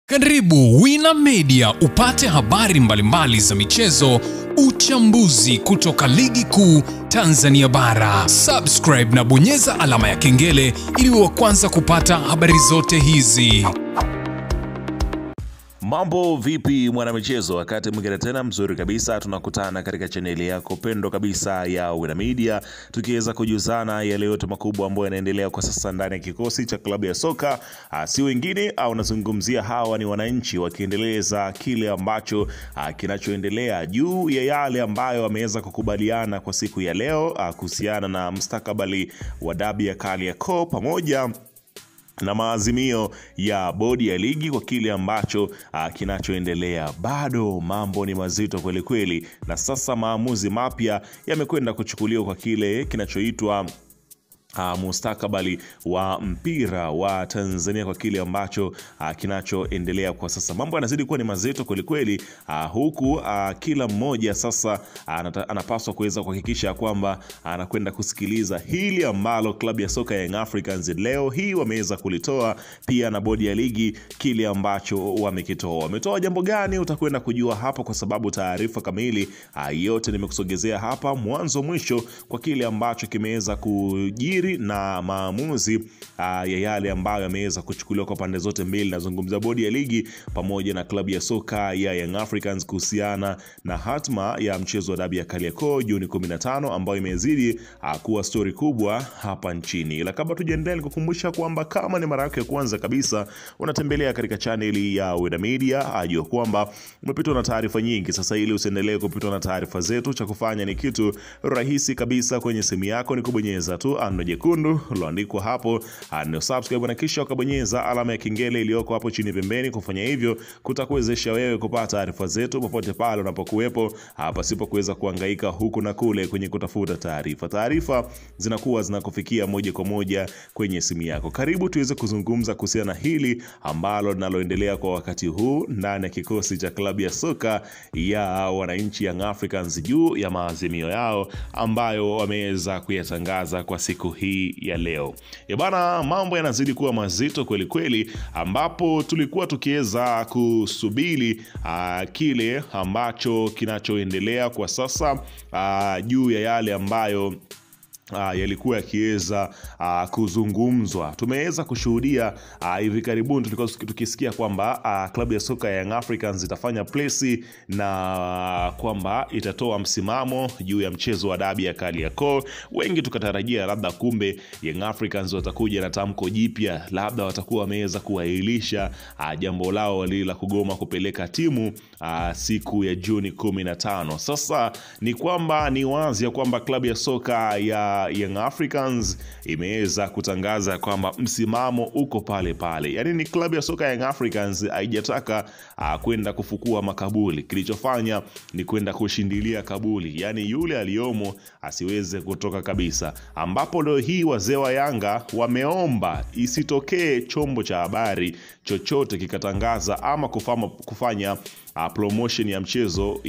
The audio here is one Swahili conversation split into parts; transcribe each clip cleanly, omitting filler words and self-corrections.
Karibu Wina Media upate habari mbalimbali za michezo, uchambuzi kutoka ligi kuu Tanzania bara. Subscribe na bonyeza alama ya kengele ili uwe wa kwanza kupata habari zote hizi. Mambo vipi mwanamichezo, wakati mwingine tena mzuri kabisa tunakutana katika chaneli yako pendo kabisa ya Wina Media, tukiweza kujuzana yale yote makubwa ambayo yanaendelea kwa sasa ndani ya kikosi cha klabu ya soka. Si wengine au nazungumzia hawa ni wananchi wakiendeleza kile ambacho kinachoendelea juu ya yale ambayo wameweza kukubaliana kwa siku ya leo kuhusiana na mustakabali wa dabi ya Kariakoo pamoja na maazimio ya bodi ya ligi kwa kile ambacho kinachoendelea. Bado mambo ni mazito kweli kweli, na sasa maamuzi mapya yamekwenda kuchukuliwa kwa kile kinachoitwa mustakabali wa mpira wa Tanzania kwa kile ambacho kinachoendelea kwa sasa. Mambo yanazidi kuwa ni mazito kweli kweli, huku kila mmoja sasa anapaswa kuweza kuhakikisha kwamba anakwenda kusikiliza hili ambalo klabu ya soka ya Young Africans leo hii wameweza kulitoa, pia na bodi ya ligi kile ambacho wamekitoa. Wametoa jambo gani? Utakwenda kujua hapo, kwa sababu taarifa kamili yote nimekusogezea hapa mwanzo mwisho kwa kile ambacho kimeweza kujiri na maamuzi ya yale ambayo yameweza kuchukuliwa kwa pande zote mbili. Nazungumza bodi ya ligi pamoja na klabu ya soka ya Young Africans kuhusiana na hatma ya mchezo wa dabi ya Kariakoo Juni 15 ambayo imezidi kuwa story kubwa hapa nchini. Ila kabla tujaendelea, nikukumbusha kwamba kama ni mara yako ya kwanza kabisa unatembelea katika channel ya Wina Media, ajua kwamba umepitwa na taarifa nyingi. Sasa ili usiendelee kupitwa na taarifa zetu, cha kufanya ni kitu rahisi kabisa. Kwenye simu yako ni kubonyeza tu ano jekundu loandikwa hapo no subscribe, na kisha ukabonyeza alama ya kengele iliyoko hapo chini pembeni. Kufanya hivyo kutakuwezesha wewe kupata taarifa zetu popote pale unapokuwepo, pasipo kuweza kuhangaika huku na kule kwenye kutafuta taarifa. Taarifa zinakuwa zinakufikia moja kwa moja kwenye simu yako. Karibu tuweze kuzungumza kuhusiana na hili ambalo linaloendelea kwa wakati huu ndani ya kikosi cha klabu ya soka ya wananchi Young Africans juu ya maazimio yao ambayo wameweza kuyatangaza kwa siku hii ya leo. Bana, mambo yanazidi kuwa mazito kweli kweli, ambapo tulikuwa tukiweza kusubiri kile ambacho kinachoendelea kwa sasa juu ya yale ambayo yalikuwa yakiweza kuzungumzwa. Tumeweza kushuhudia hivi karibuni tulikuwa tukisikia kwamba klabu ya soka ya Young Africans itafanya presi na kwamba itatoa msimamo juu ya mchezo wa dabi ya Kariakoo. Wengi tukatarajia labda kumbe Young Africans watakuja na tamko jipya, labda watakuwa wameweza kuahirisha jambo lao la kugoma kupeleka timu siku ya Juni 15. Sasa ni kwamba ni wazi ya kwamba klabu ya soka ya Young Africans imeweza kutangaza kwamba msimamo uko pale pale. Yani ni klabu ya soka ya Young Africans haijataka kwenda kufukua makaburi. Kilichofanya ni kwenda kushindilia kaburi, yani yule aliyomo asiweze kutoka kabisa. Ambapo leo hii wazee wa Yanga wameomba isitokee chombo cha habari chochote kikatangaza ama kufanya promotion ya mchezo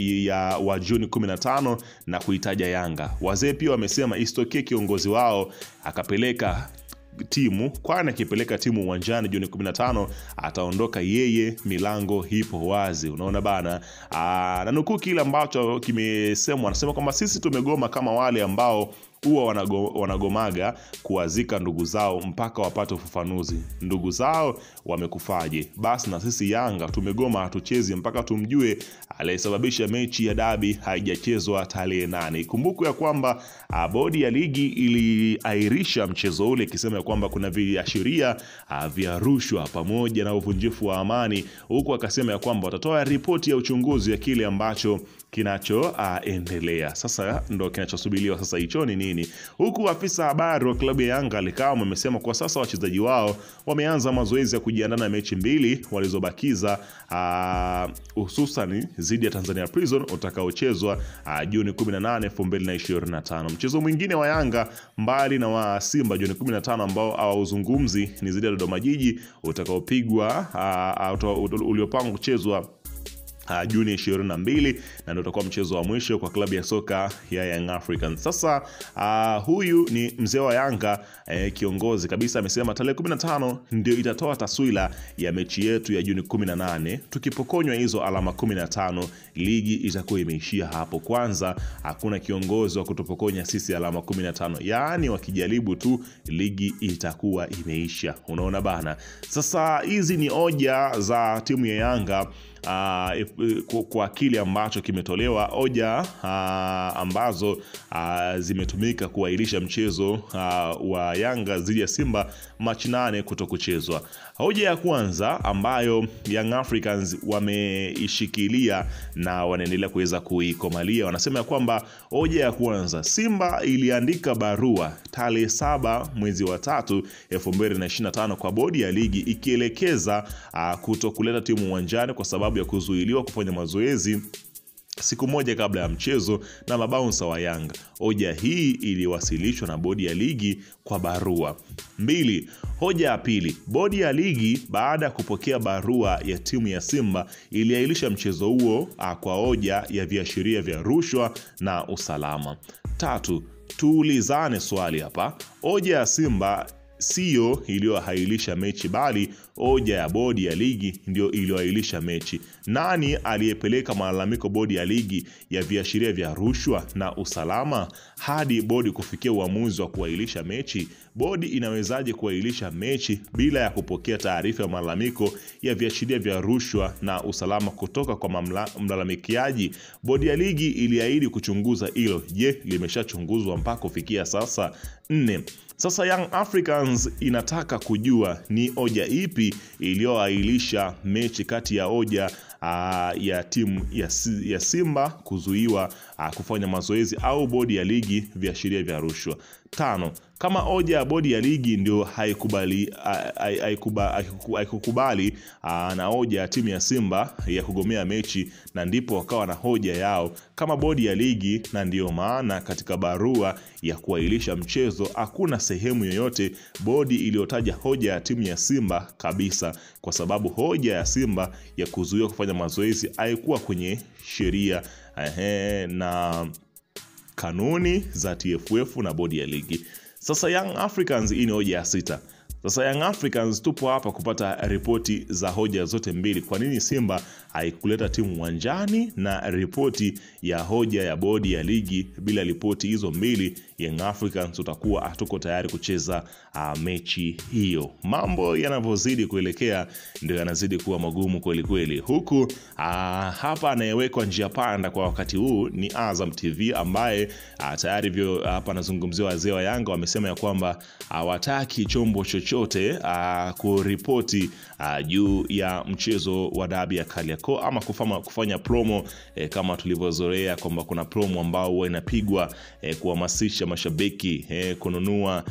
wa Juni 15 na kuitaja Yanga. Wazee pia wamesema isitokee kiongozi wao akapeleka timu, kwani akipeleka timu uwanjani Juni 15 ataondoka yeye, milango ipo wazi. Unaona bana, na nukuu kile ambacho kimesemwa, anasema kwamba sisi tumegoma kama wale ambao huwa wanagomaga kuwazika ndugu zao mpaka wapate ufafanuzi. Ndugu zao wamekufaje? Basi na sisi Yanga tumegoma, hatuchezi mpaka tumjue aliyesababisha mechi ya dabi haijachezwa tarehe 8. Kumbuku ya kwamba bodi ya ligi iliahirisha mchezo ule ikisema kwamba kuna viashiria vya rushwa pamoja na uvunjifu wa amani, huku akasema ya kwamba watatoa ripoti ya uchunguzi ya kile ambacho kinachoendelea. Sasa ndo kinachosubiriwa sasa, hicho ni nini? Huku afisa habari wa klabu ya Yanga alikaa amesema kwa sasa wachezaji wao wameanza mazoezi ya kujiandaa na mechi mbili walizobakiza, hususan dhidi ya Tanzania Prison utakaochezwa Juni 18, 2025. Mchezo mwingine wa Yanga mbali na wa Simba Juni 15 ambao hawauzungumzi ni dhidi ya Dodoma Jiji utakaopigwa uliopangwa kuchezwa Juni 22 na ndio utakuwa mchezo wa mwisho kwa klabu ya soka ya Young Africans. Sasa huyu ni mzee wa Yanga, kiongozi kabisa, amesema tarehe 15 ndio itatoa taswira ya mechi yetu ya Juni 18. Tukipokonywa hizo alama 15, ligi itakuwa imeishia hapo. Kwanza hakuna kiongozi wa kutupokonya sisi alama 15. Yaani wakijaribu tu ligi itakuwa imeisha. Unaona bana. Sasa hizi ni hoja za timu ya Yanga kwa kile ambacho kimetolewa, hoja ambazo zimetumika kuahirisha mchezo wa Yanga dhidi ya Simba Machi 8 kutokuchezwa. Hoja ya kwanza ambayo Young Africans wameishikilia na wanaendelea kuweza kuikomalia, wanasema ya kwamba hoja ya kwanza, Simba iliandika barua tarehe 7 mwezi wa 3 2025 kwa bodi ya ligi ikielekeza kutokuleta timu uwanjani kwa sababu ya kuzuiliwa kufanya mazoezi siku moja kabla ya mchezo na mabouncer wa Yanga. Hoja hii iliwasilishwa na bodi ya ligi kwa barua. 2. Hoja ya pili, bodi ya ligi baada ya kupokea barua ya timu ya Simba iliahirisha mchezo huo kwa hoja ya viashiria vya rushwa na usalama. 3. Tuulizane swali hapa. Hoja ya Simba sio iliyoahirisha mechi, bali hoja ya bodi ya ligi ndio iliyoahirisha mechi. Nani aliyepeleka malalamiko bodi ya ligi ya viashiria vya rushwa na usalama hadi bodi kufikia uamuzi wa kuahirisha mechi? Bodi inawezaje kuahirisha mechi bila ya kupokea taarifa ya malalamiko ya viashiria vya rushwa na usalama kutoka kwa mlalamikiaji? Bodi ya ligi iliahidi kuchunguza hilo. Je, limeshachunguzwa mpaka kufikia sasa? 4. Sasa Young Africans inataka kujua ni hoja ipi iliyoahirisha mechi kati ya hoja ya timu ya Simba kuzuiwa kufanya mazoezi au bodi ya ligi viashiria vya rushwa. 5. Kama hoja ya bodi ya ligi ndio haikukubali na hoja ya timu ya Simba ya kugomea mechi, na ndipo wakawa na hoja yao kama bodi ya ligi, na ndio maana katika barua ya kuahirisha mchezo hakuna sehemu yoyote bodi iliyotaja hoja ya timu ya Simba kabisa, kwa sababu hoja ya Simba ya kuzuia kufanya mazoezi haikuwa kwenye sheria na kanuni za TFF na bodi ya ligi. Sasa Young Africans, hii ni hoja ya 6. Sasa Young Africans tupo hapa kupata ripoti za hoja zote mbili. Kwa nini Simba haikuleta timu uwanjani, na ripoti ya hoja ya bodi ya ligi. Bila ripoti hizo mbili, Young Africans tutakuwa hatuko tayari kucheza mechi hiyo. Mambo yanavyozidi kuelekea ndio yanazidi kuwa magumu kweli kweli. Huku hapa anayewekwa njia panda kwa wakati huu ni Azam TV, ambaye tayari hapa anazungumzia wazee wa Yanga wamesema ya kwamba hawataki chombo chochote kuripoti juu ya mchezo wa dabi ya Kariakoo ama kufanya promo kama tulivyozoea kwamba kuna promo ambao huwa inapigwa kuhamasisha mashabiki kununua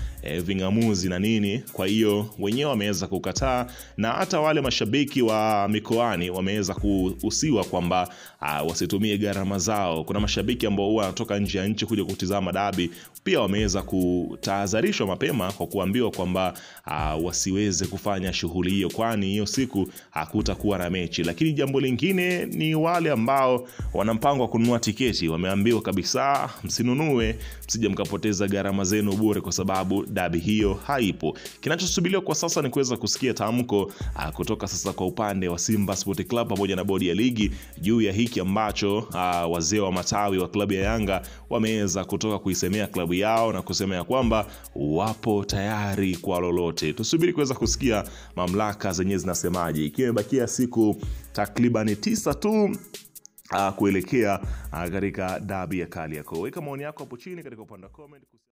vingamuzi na nini. Kwa hiyo wenyewe wameweza kukataa, na hata wale mashabiki wa mikoani wameweza kuhusiwa kwamba wasitumie gharama zao. Kuna mashabiki ambao huwa wanatoka nje ya nchi kuja kutizama dabi, pia wameweza kutahadharishwa mapema kwa kuambiwa kwamba wasiweze kufanya shughuli hiyo, kwani hiyo siku hakutakuwa na mechi. Lakini jambo lingine ni wale ambao wana mpango wa kununua tiketi, wameambiwa kabisa msinunue, msije mkapoteza gharama zenu bure kwa sababu dabi hiyo haipo. Kinachosubiriwa kwa sasa ni kuweza kusikia tamko kutoka sasa kwa upande wa Simba Sport Club pamoja na bodi ya ligi juu ya hiki ambacho wazee wa matawi wa klabu ya Yanga wameweza kutoka kuisemea klabu yao na kusema ya kwamba wapo tayari kwa lolote. Tusubiri kuweza kusikia mamlaka zenyewe zinasemaje, ikiwa imebakia siku takriban 9 tu kuelekea katika dabi ya Kariakoo. Weka maoni yako hapo chini katika upande wa comment.